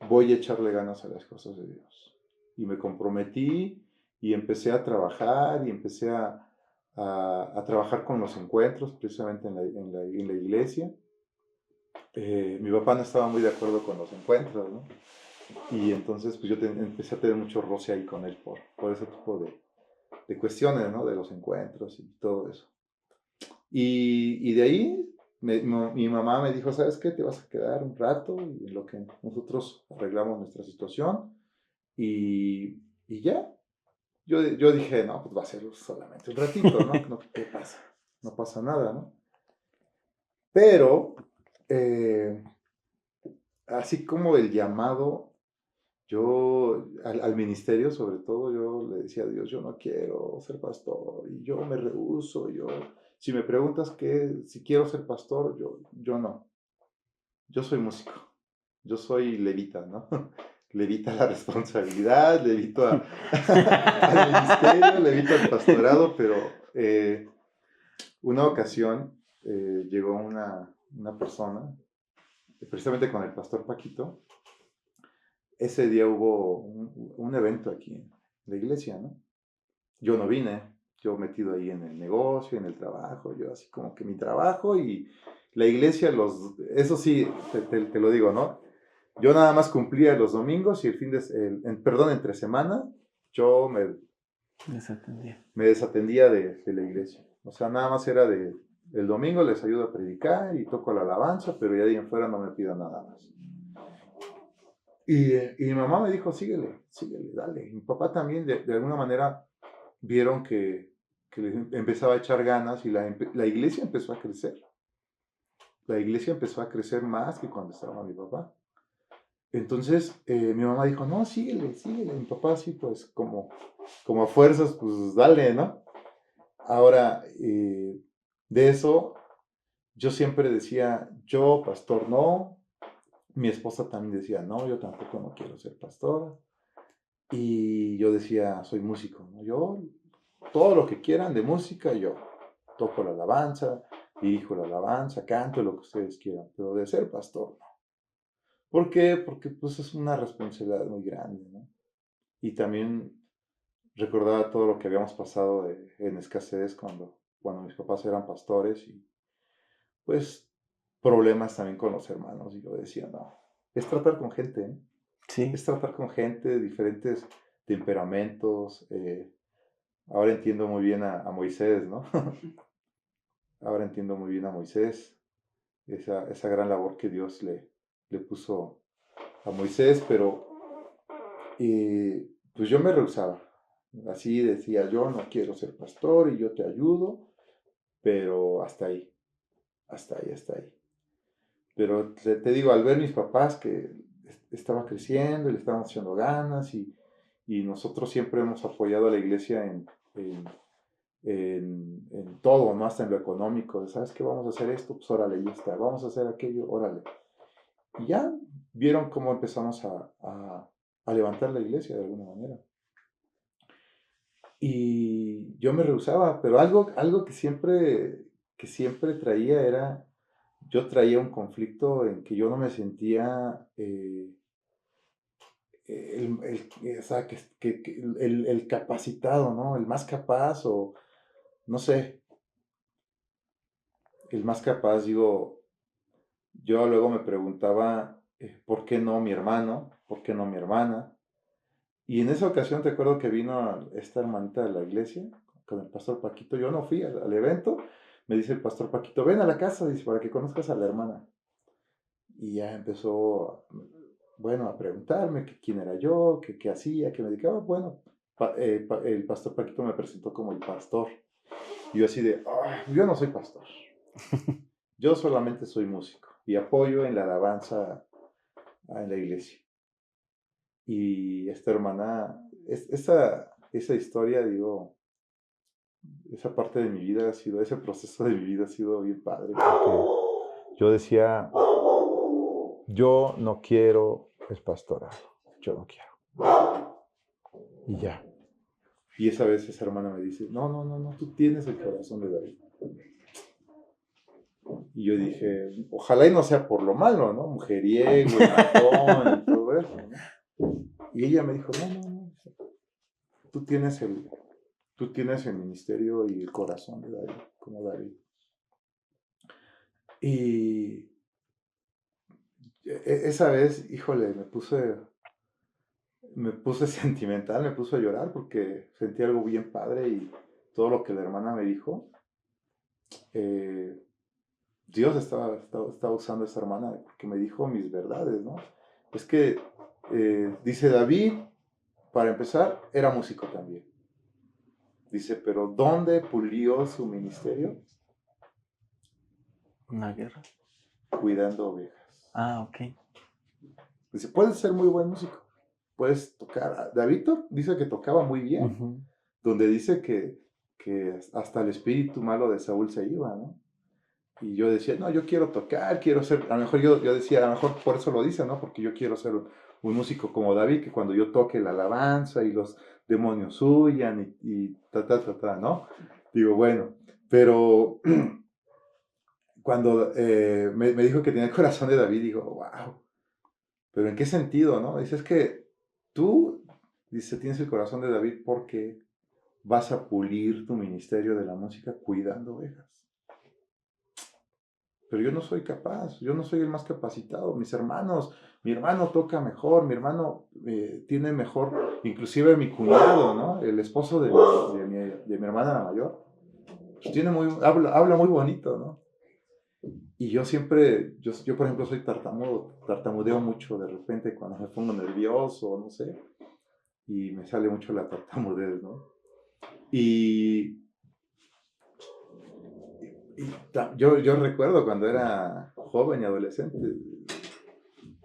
voy a echarle ganas a las cosas de Dios. Y me comprometí y empecé a trabajar y empecé a trabajar con los encuentros, precisamente en la iglesia. Mi papá no estaba muy de acuerdo con los encuentros, ¿no? Y entonces pues yo empecé a tener mucho roce ahí con él por ese tipo de cuestiones, ¿no? De los encuentros y todo eso. Y de ahí mi mamá me dijo, ¿sabes qué? Te vas a quedar un rato en lo que nosotros arreglamos nuestra situación y ya. Yo dije, no, pues va a ser solamente un ratito, ¿no? No, ¿qué pasa? No pasa nada, ¿no? Pero, así como el llamado, yo al ministerio sobre todo, yo le decía a Dios, yo no quiero ser pastor y yo me rehúso, si me preguntas si quiero ser pastor, yo no. Yo soy músico, yo soy levita, ¿no? Levita la responsabilidad, levito al ministerio, levito al pastorado, pero una ocasión llegó una persona precisamente con el pastor Paquito, ese día hubo un evento aquí en la iglesia, ¿no? Yo no vine, yo metido ahí en el negocio, en el trabajo, yo así como que mi trabajo y la iglesia, eso sí, te lo digo, ¿no? Yo nada más cumplía los domingos y perdón, entre semana, yo me desatendía de la iglesia. O sea, nada más era el domingo les ayudo a predicar y toco la alabanza, pero ya de ahí en fuera no me pidan nada más. Y mi mamá me dijo, síguele, dale. Y mi papá también, de alguna manera, vieron que les empezaba a echar ganas y la iglesia empezó a crecer. La iglesia empezó a crecer más que cuando estaba mi papá. Entonces, mi mamá dijo, no, síguele. Mi papá así, pues, como a fuerzas, pues, dale, ¿no? Ahora, de eso, yo siempre decía, yo, pastor, no. Mi esposa también decía, no, yo tampoco no quiero ser pastora. Y yo decía, soy músico, ¿no? Yo, todo lo que quieran de música, yo toco la alabanza, dirijo la alabanza, canto lo que ustedes quieran, pero de ser pastor, no. ¿Por qué? Porque pues es una responsabilidad muy grande, ¿no? Y también recordaba todo lo que habíamos pasado en escasez cuando mis papás eran pastores y pues problemas también con los hermanos. Y yo decía, no, es tratar con gente, ¿eh? Sí. Es tratar con gente de diferentes temperamentos. Ahora entiendo muy bien a Moisés, ¿no? Ahora entiendo muy bien a Moisés, esa gran labor que Dios le puso a Moisés, pero pues yo me rehusaba. Así decía, yo no quiero ser pastor y yo te ayudo, pero hasta ahí, hasta ahí, hasta ahí. Pero te digo, al ver mis papás que estaba creciendo y le estaban haciendo ganas y nosotros siempre hemos apoyado a la iglesia en todo, ¿no? Hasta en lo económico, ¿sabes qué? Vamos a hacer esto, pues órale, ya está, vamos a hacer aquello, órale. Y ya vieron cómo empezamos a levantar la iglesia de alguna manera. Y yo me rehusaba, pero algo que siempre traía era, yo traía un conflicto en que yo no me sentía o sea, el capacitado, ¿no? El más capaz o, no sé, el más capaz, digo, yo luego me preguntaba, ¿por qué no mi hermano? ¿Por qué no mi hermana? Y en esa ocasión te acuerdo que vino esta hermanita de la iglesia con el pastor Paquito. Yo no fui al evento. Me dice el pastor Paquito, ven a la casa, dice, para que conozcas a la hermana. Y ya empezó, bueno, a preguntarme quién era yo, qué hacía, qué me dedicaba. Bueno, el pastor Paquito me presentó como el pastor. Y yo así de, yo no soy pastor. Yo solamente soy músico y apoyo en la alabanza en la iglesia. Y esta hermana, esa historia, digo, esa parte de mi vida ha sido, ese proceso de mi vida ha sido bien padre, porque yo decía, yo no quiero el pastorado, yo no quiero. Y ya. Y esa vez esa hermana me dice, no, tú tienes el corazón de David. Y yo dije, ojalá y no sea por lo malo, ¿no? Mujeriego, matón y todo eso, ¿no? Y ella me dijo, no, tú tienes el ministerio y el corazón de David, como David. Y esa vez, híjole, me puse sentimental, me puse a llorar porque sentí algo bien padre y todo lo que la hermana me dijo, Dios estaba usando a esa hermana porque me dijo mis verdades, ¿no? Es que, dice David, para empezar, era músico también. Dice, pero ¿dónde pulió su ministerio? Una guerra. Cuidando ovejas. Ok. Dice, puedes ser muy buen músico, puedes tocar. David dice que tocaba muy bien, Uh-huh. donde dice que hasta el espíritu malo de Saúl se iba, ¿no? Y yo decía, no, yo quiero tocar, quiero ser, a lo mejor yo decía, a lo mejor por eso lo dice, ¿no? Porque yo quiero ser un músico como David, que cuando yo toque la alabanza y los demonios huyan y ¿no? Digo, bueno, pero cuando me dijo que tenía el corazón de David, digo, wow, pero ¿en qué sentido, no? Dice, es que tú, dice, tienes el corazón de David porque vas a pulir tu ministerio de la música cuidando ovejas. Pero yo no soy capaz, yo no soy el más capacitado. Mis hermanos, mi hermano toca mejor, mi hermano tiene mejor, inclusive mi cuñado, ¿no? El esposo de mi hermana la mayor, pues tiene habla muy bonito, ¿no? Y yo siempre, yo por ejemplo soy tartamudo, tartamudeo mucho de repente cuando me pongo nervioso, no sé, y me sale mucho la tartamudez, ¿no? Y yo recuerdo cuando era joven y adolescente,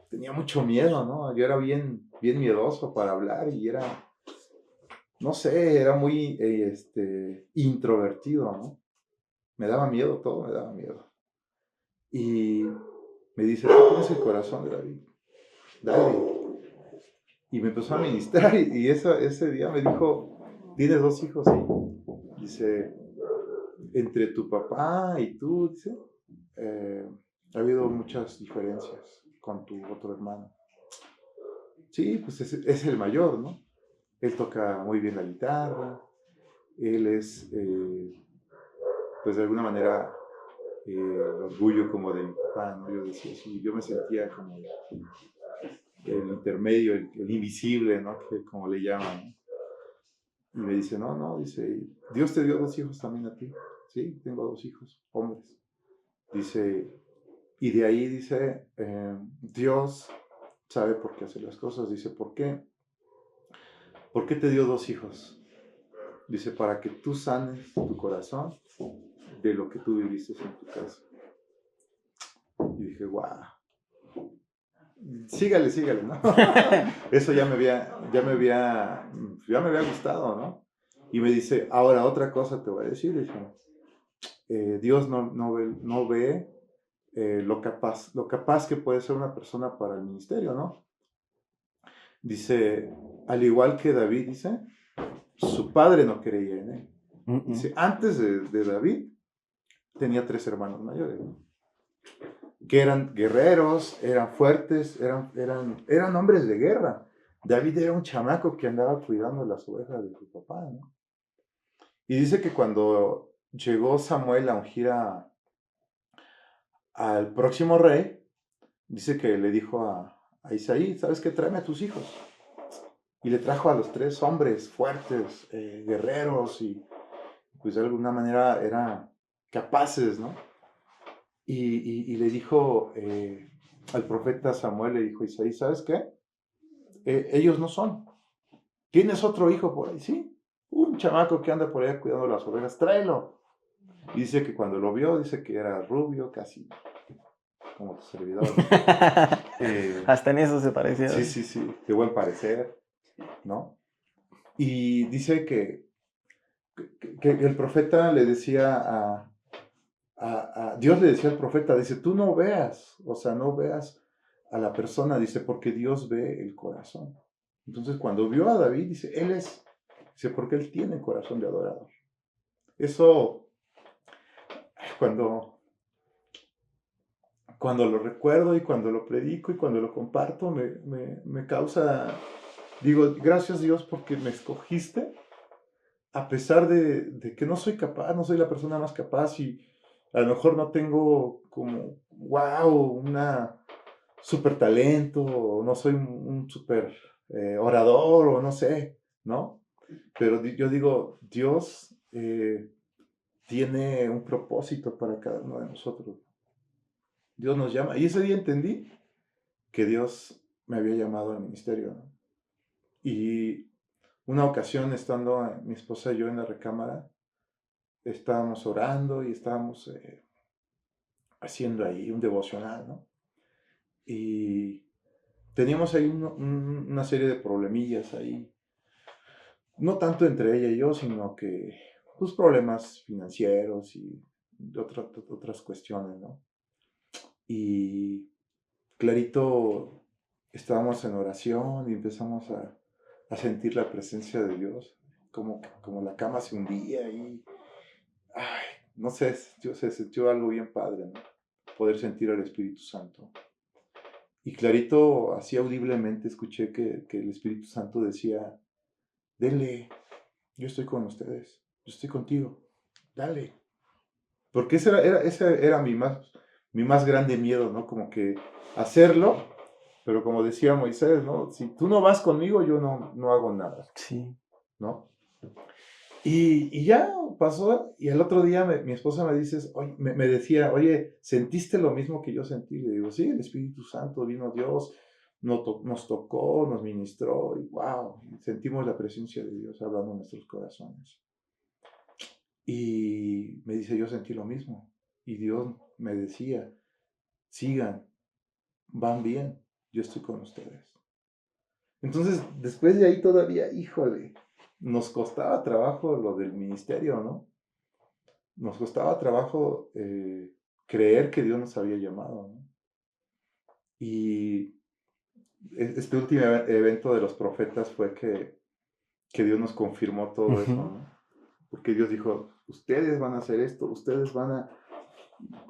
tenía mucho miedo, ¿no? Yo era bien miedoso para hablar y era, no sé, era muy introvertido, ¿no? Me daba miedo, todo me daba miedo. Y me dice, tú tienes el corazón de David, dale. Y me empezó a ministrar y ese día me dijo, tienes 2 hijos, y dice, entre tu papá y tú, dice, ha habido muchas diferencias con tu otro hermano. Sí, pues es el mayor, ¿no? Él toca muy bien la guitarra, él es, pues de alguna manera, el orgullo como de mi papá, ¿no? Yo decía, sí, yo me sentía como el intermedio, el invisible, ¿no? Que como le llaman, ¿no? Y me dice, no, dice, Dios te dio 2 hijos también a ti. Sí, tengo 2 hijos, hombres. Dice, y de ahí dice, Dios sabe por qué hace las cosas. Dice, ¿por qué? ¿Por qué te dio 2 hijos? Dice, para que tú sanes tu corazón de lo que tú viviste en tu casa. Y dije, wow. Sígale, ¿no? Eso ya me había gustado, ¿no? Y me dice, ahora otra cosa te voy a decir. Dice, Dios no ve lo capaz que puede ser una persona para el ministerio, ¿no? Dice, al igual que David, dice, su padre no creía en él. Dice, antes de David, tenía 3 hermanos mayores, ¿no? Que eran guerreros, eran fuertes, eran hombres de guerra. David era un chamaco que andaba cuidando las ovejas de su papá, ¿no? Y dice que cuando llegó Samuel a ungir al próximo rey, dice que le dijo a Isaí, ¿sabes qué? Tráeme a tus hijos. Y le trajo a los 3 hombres fuertes, guerreros, y pues de alguna manera eran capaces, ¿no? Y le dijo al profeta Samuel, le dijo a Isaí, ¿sabes qué? Ellos no son. ¿Tienes otro hijo por ahí? Sí, un chamaco que anda por allá cuidando las ovejas, tráelo. Y dice que cuando lo vio, dice que era rubio, casi como tu servidor. Hasta en eso se parecía. Sí, de buen parecer, ¿no? Y dice que el profeta le decía Dios le decía al profeta, dice, tú no veas, o sea, no veas a la persona, dice, porque Dios ve el corazón. Entonces, cuando vio a David, dice, dice, porque él tiene corazón de adorador. Eso, cuando, cuando lo recuerdo y cuando lo predico y cuando lo comparto, me causa, digo, gracias Dios porque me escogiste, a pesar de que no soy capaz, no soy la persona más capaz y a lo mejor no tengo como, wow, una super talento, o no soy un super orador, o no sé, ¿no? Pero yo digo, Dios tiene un propósito para cada uno de nosotros. Dios nos llama. Y ese día entendí que Dios me había llamado al ministerio, ¿no? Y una ocasión, estando mi esposa y yo en la recámara, estábamos orando y estábamos haciendo ahí un devocional, ¿no? Y teníamos ahí una serie de problemillas ahí, no tanto entre ella y yo, sino que pues problemas financieros y otras cuestiones, ¿no? Y clarito estábamos en oración y empezamos a sentir la presencia de Dios, como la cama se hundía y, ay, no sé, se sintió algo bien padre, ¿no? poder sentir al Espíritu Santo. Y clarito, así audiblemente, escuché que el Espíritu Santo decía, denle, yo estoy con ustedes, yo estoy contigo, dale. Porque ese era mi más grande miedo, ¿no? Como que hacerlo, pero como decía Moisés, ¿no? Si tú no vas conmigo, yo no hago nada, Sí. ¿no? Y ya pasó, y el otro día mi esposa me decía, oye, ¿sentiste lo mismo que yo sentí? Le digo, sí, el Espíritu Santo, vino Dios, nos tocó, nos ministró, y wow, sentimos la presencia de Dios hablando en nuestros corazones. Y me dice, yo sentí lo mismo. Y Dios me decía, sigan, van bien, yo estoy con ustedes. Entonces, después de ahí todavía, híjole, nos costaba trabajo lo del ministerio, ¿no? Nos costaba trabajo creer que Dios nos había llamado, ¿no? Y este último evento de los profetas fue que Dios nos confirmó todo eso, ¿no? Porque Dios dijo, ustedes van a hacer esto, ustedes van a...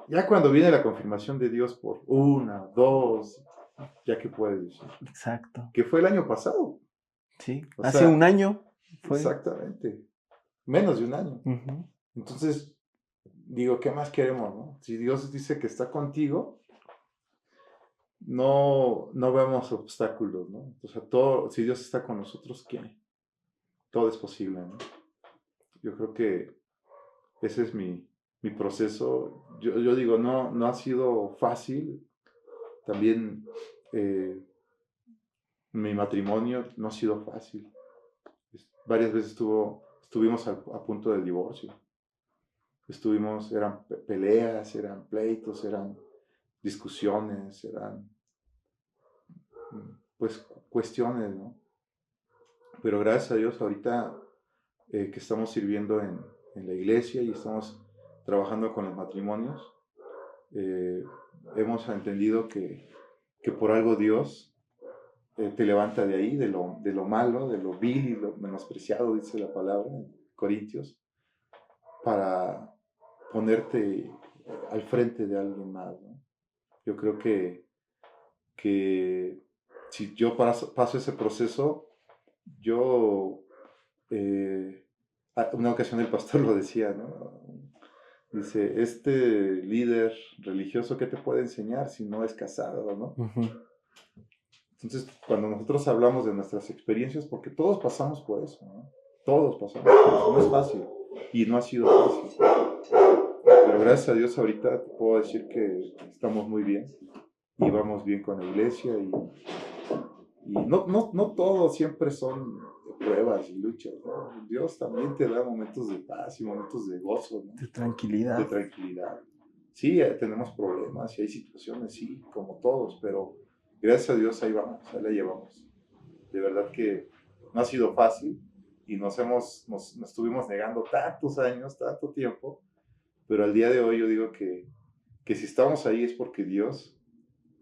Ya cuando viene la confirmación de Dios por una, dos, ya que puedes decir. Exacto. Que fue el año pasado. Sí, O hace sea, un año fue. exactamente. Menos de un año. Uh-huh. Entonces, digo, ¿qué más queremos, no? Si Dios dice que está contigo, no vemos obstáculos, ¿no? O sea, si Dios está con nosotros, ¿qué? Todo es posible, ¿no? Yo creo que ese es mi proceso. Yo digo, no ha sido fácil. También mi matrimonio no ha sido fácil. Varias veces estuvimos a punto del divorcio. Eran peleas, eran pleitos, eran discusiones, eran pues cuestiones, ¿no? Pero gracias a Dios ahorita que estamos sirviendo en la iglesia y estamos trabajando con los matrimonios, hemos entendido que por algo Dios te levanta de ahí, de lo malo, de lo vil y lo menospreciado, dice la palabra en Corintios, para ponerte al frente de alguien más, ¿no? Yo creo que si yo paso ese proceso, yo, una ocasión el pastor lo decía, ¿no? Dice, este líder religioso, ¿qué te puede enseñar si no es casado, ¿no? Uh-huh. Entonces, cuando nosotros hablamos de nuestras experiencias, porque todos pasamos por eso, ¿no? Todos pasamos por eso, no es fácil, y no ha sido fácil. Pero gracias a Dios ahorita te puedo decir que estamos muy bien, y vamos bien con la iglesia, y no todo siempre son pruebas y luchas, ¿no? Dios también te da momentos de paz y momentos de gozo, ¿no? De tranquilidad. De tranquilidad. Sí, tenemos problemas y hay situaciones, sí, como todos, pero gracias a Dios ahí vamos, ahí la llevamos. De verdad que no ha sido fácil y nos estuvimos negando tantos años, tanto tiempo, pero al día de hoy yo digo que si estamos ahí es porque Dios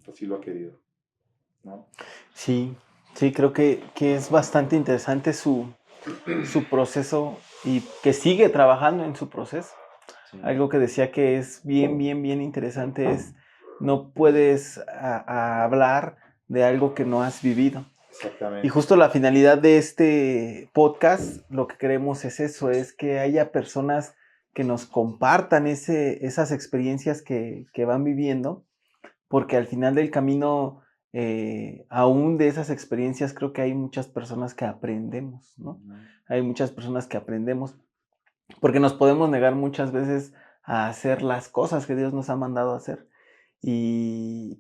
así lo ha querido, ¿no? Sí, sí, creo que es bastante interesante su proceso y que sigue trabajando en su proceso. Sí. Algo que decía que es bien interesante es no puedes hablar de algo que no has vivido. Exactamente. Y justo la finalidad de este podcast, lo que queremos es eso, es que haya personas que nos compartan esas experiencias que van viviendo, porque al final del camino, aún de esas experiencias, creo que hay muchas personas que aprendemos, ¿no? Uh-huh. Hay muchas personas que aprendemos, porque nos podemos negar muchas veces a hacer las cosas que Dios nos ha mandado a hacer,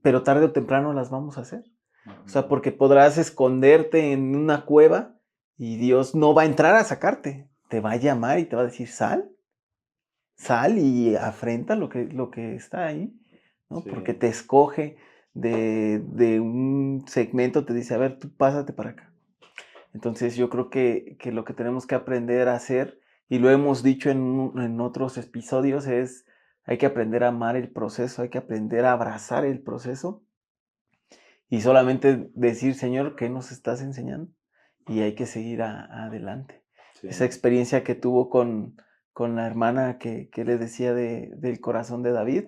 pero tarde o temprano las vamos a hacer. O sea, porque podrás esconderte en una cueva y Dios no va a entrar a sacarte, te va a llamar y te va a decir, sal y afrenta lo que está ahí, ¿no? Sí. Porque te escoge de un segmento, te dice, a ver, tú pásate para acá. Entonces yo creo que lo que tenemos que aprender a hacer, y lo hemos dicho en otros episodios, es hay que aprender a amar el proceso, hay que aprender a abrazar el proceso y solamente decir, Señor, ¿qué nos estás enseñando? Y hay que seguir adelante. Sí. Esa experiencia que tuvo con la hermana que le decía del corazón de David,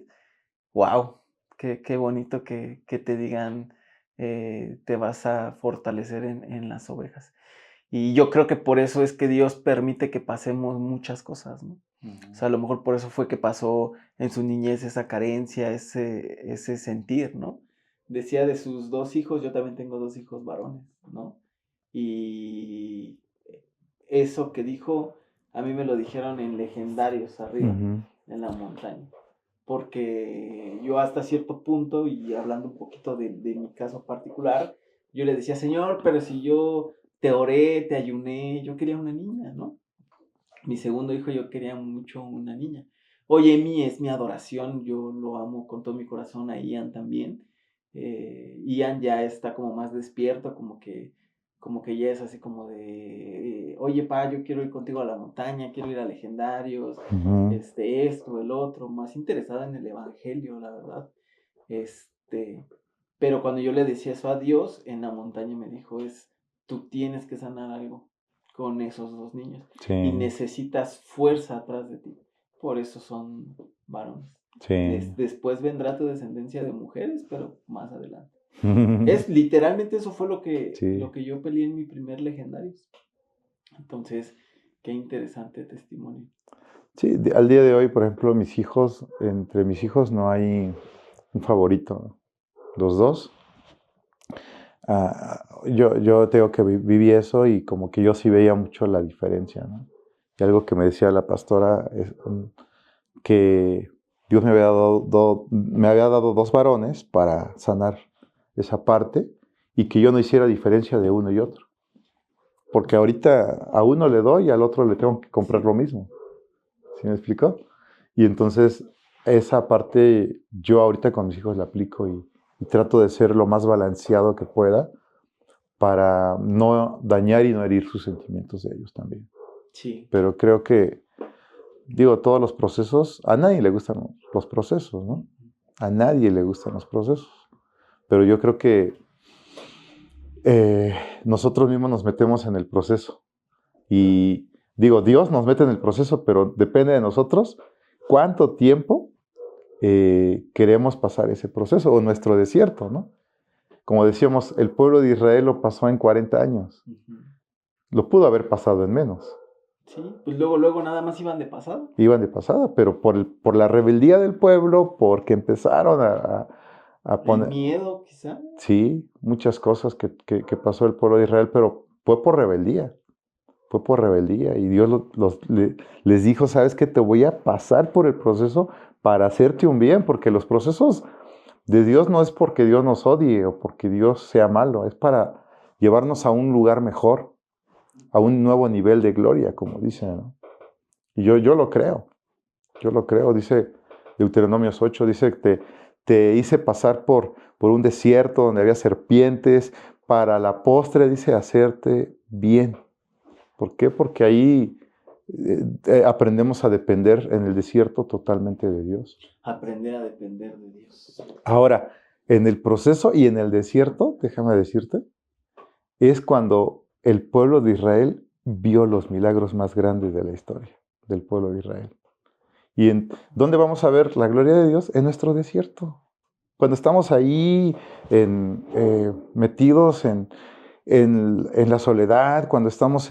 wow, Qué bonito que te digan, te vas a fortalecer en las ovejas. Y yo creo que por eso es que Dios permite que pasemos muchas cosas, ¿no? O sea, a lo mejor por eso fue que pasó en su niñez esa carencia, ese sentir, ¿no? Decía de sus 2 hijos, yo también tengo 2 hijos varones, ¿no? Y eso que dijo, a mí me lo dijeron en Legendarios arriba, Ujú. en la montaña. Porque yo hasta cierto punto, y hablando un poquito de mi caso particular, yo le decía, Señor, pero si yo te oré, te ayuné, yo quería una niña, ¿no? Mi segundo hijo yo quería mucho una niña. Oye, Emi es mi adoración, yo lo amo con todo mi corazón, a Ian también. Ian ya está como más despierto, como que ya es así como de, oye, pa, yo quiero ir contigo a la montaña, quiero ir a Legendarios, Ujú. esto, el otro, más interesado en el evangelio, la verdad. Este, pero cuando yo le decía eso a Dios, en la montaña me dijo, tú tienes que sanar algo con esos 2 niños y Sí, necesitas fuerza atrás de ti. Por eso son varones. sí. Después vendrá tu descendencia de mujeres, pero más adelante. Es literalmente eso fue Sí, lo que yo peleé en mi primer Legendarios. Entonces, qué interesante testimonio. sí, al día de hoy, por ejemplo, entre mis hijos no hay un favorito. Los dos. Yo tengo que viví eso y como que yo sí veía mucho la diferencia, ¿no? Y algo que me decía la pastora es que Dios me había dado 2 varones para sanar esa parte y que yo no hiciera diferencia de uno y otro. Porque ahorita a uno le doy y al otro le tengo que comprar Sí. lo mismo. ¿Sí me explicó? Y entonces esa parte yo ahorita con mis hijos la aplico y trato de ser lo más balanceado que pueda para no dañar y no herir sus sentimientos de ellos también. Sí. Pero creo que, digo, todos los procesos, a nadie le gustan los procesos, ¿no? A nadie le gustan los procesos. Pero yo creo que nosotros mismos nos metemos en el proceso. Y digo, Dios nos mete en el proceso, pero depende de nosotros cuánto tiempo queremos pasar ese proceso o nuestro desierto, ¿no? Como decíamos, el pueblo de Israel lo pasó en 40 años. Ujú. Lo pudo haber pasado en menos. Sí, pues luego nada más iban de pasado. Iban de pasada, pero por la rebeldía del pueblo, porque empezaron a El poner, miedo, quizá. sí, muchas cosas que pasó el pueblo de Israel, pero fue por rebeldía, y Dios les dijo, sabes que te voy a pasar por el proceso para hacerte un bien, porque los procesos de Dios no es porque Dios nos odie o porque Dios sea malo, es para llevarnos a un lugar mejor, a un nuevo nivel de gloria, como dicen, ¿no? Y yo lo creo, dice Deuteronomios 8, dice que te hice pasar por un desierto donde había serpientes, para la postre, dice, hacerte bien. ¿Por qué? Porque ahí aprendemos a depender en el desierto totalmente de Dios. Aprender a depender de Dios. Ahora, en el proceso y en el desierto, déjame decirte, es cuando el pueblo de Israel vio los milagros más grandes de la historia del pueblo de Israel. ¿Y en dónde vamos a ver la gloria de Dios? En nuestro desierto. Cuando estamos ahí metidos en la soledad, cuando estamos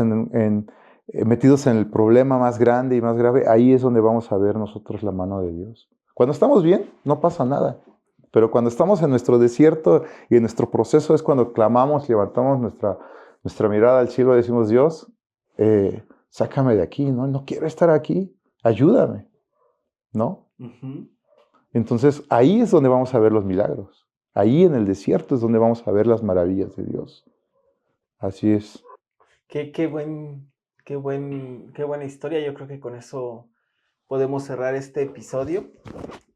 metidos en el problema más grande y más grave, ahí es donde vamos a ver nosotros la mano de Dios. Cuando estamos bien, no pasa nada. Pero cuando estamos en nuestro desierto y en nuestro proceso es cuando clamamos, levantamos nuestra mirada al cielo y decimos, Dios, sácame de aquí, ¿no? No quiero estar aquí, ayúdame, ¿no? Ujú. Entonces ahí es donde vamos a ver los milagros. Ahí en el desierto es donde vamos a ver las maravillas de Dios. Así es. Qué, qué buen, qué buena historia. Yo creo que con eso podemos cerrar este episodio.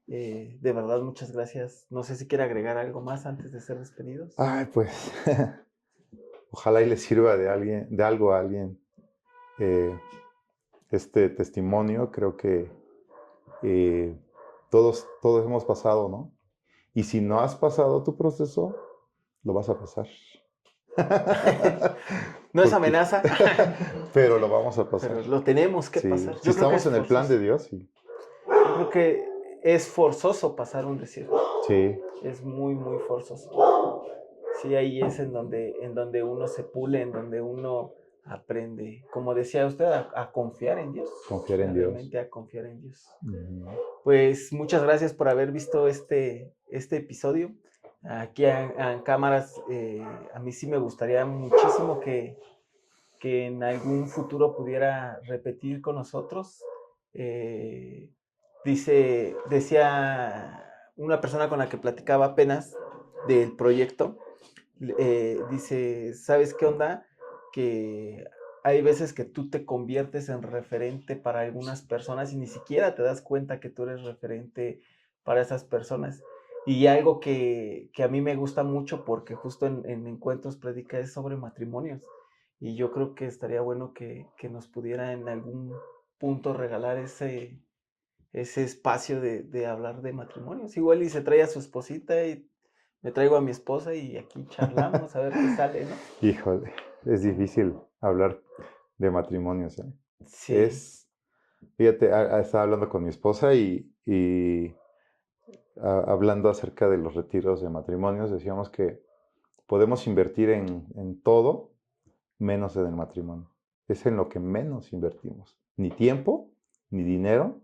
De verdad, muchas gracias. No sé si quiere agregar algo más antes de ser despedidos. Ay, pues, ojalá y le sirva de algo a alguien este testimonio. Creo que todos hemos pasado, ¿no? Y si no has pasado tu proceso, lo vas a pasar. No es amenaza, Pero lo vamos a pasar. pero lo tenemos que Sí. pasar. Si estamos en el plan de Dios, sí. Yo creo que es forzoso pasar un desierto. Sí. Es muy, muy forzoso. Sí, ahí es en donde uno se pule, en donde uno aprende, como decía usted, a confiar en Dios. Confiar en Dios. Realmente a confiar en Dios. Uh-huh. Pues muchas gracias por haber visto este episodio. Aquí en cámaras, a mí sí me gustaría muchísimo que en algún futuro pudiera repetir con nosotros. Decía una persona con la que platicaba apenas del proyecto, dice, ¿sabes qué onda? Que hay veces que tú te conviertes en referente para algunas personas y ni siquiera te das cuenta que tú eres referente para esas personas. Y algo que a mí me gusta mucho porque justo en Encuentros predica es sobre matrimonios. Y yo creo que estaría bueno que nos pudiera en algún punto regalar ese espacio de hablar de matrimonios. Igual y se trae a su esposita y me traigo a mi esposa y aquí charlamos a ver qué sale, ¿no? Híjole, es difícil hablar de matrimonios, ¿eh? Sí. Fíjate, estaba hablando con mi esposa y hablando acerca de los retiros de matrimonios, decíamos que podemos invertir en todo menos en el matrimonio. Es en lo que menos invertimos. Ni tiempo, ni dinero,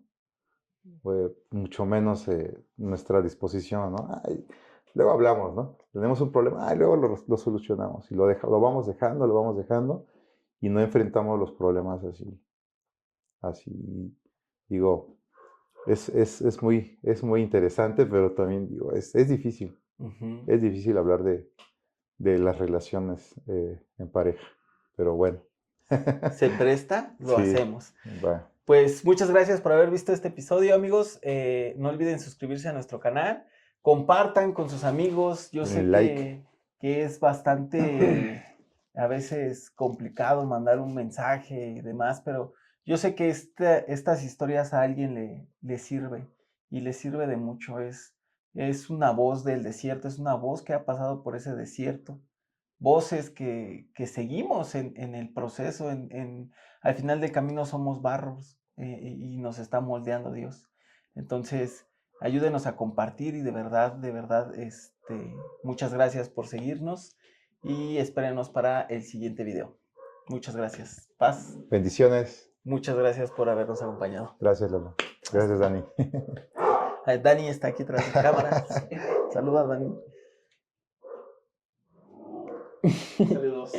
mucho menos nuestra disposición, ¿no? Ay, luego hablamos, ¿no? Tenemos un problema, luego lo solucionamos. Y lo vamos dejando, y no enfrentamos los problemas así. Digo, es muy interesante, pero también digo, es difícil. Uh-huh. Es difícil hablar de las relaciones en pareja, pero bueno. Se presta, lo hacemos. Bueno. Pues muchas gracias por haber visto este episodio, amigos. No olviden suscribirse a nuestro canal. Compartan con sus amigos. Yo sé que es bastante a veces complicado mandar un mensaje y demás, pero yo sé que estas historias a alguien le sirve y le sirve de mucho. Es una voz del desierto, es una voz que ha pasado por ese desierto. Voces que seguimos en el proceso, al final del camino somos barros y nos está moldeando Dios. Entonces, ayúdenos a compartir y de verdad, muchas gracias por seguirnos y espérenos para el siguiente video. Muchas gracias. Paz. Bendiciones. Muchas gracias por habernos acompañado. Gracias, Lalo. Gracias, Dani. Dani está aquí tras de cámaras. Saluda, Dani. Saludos.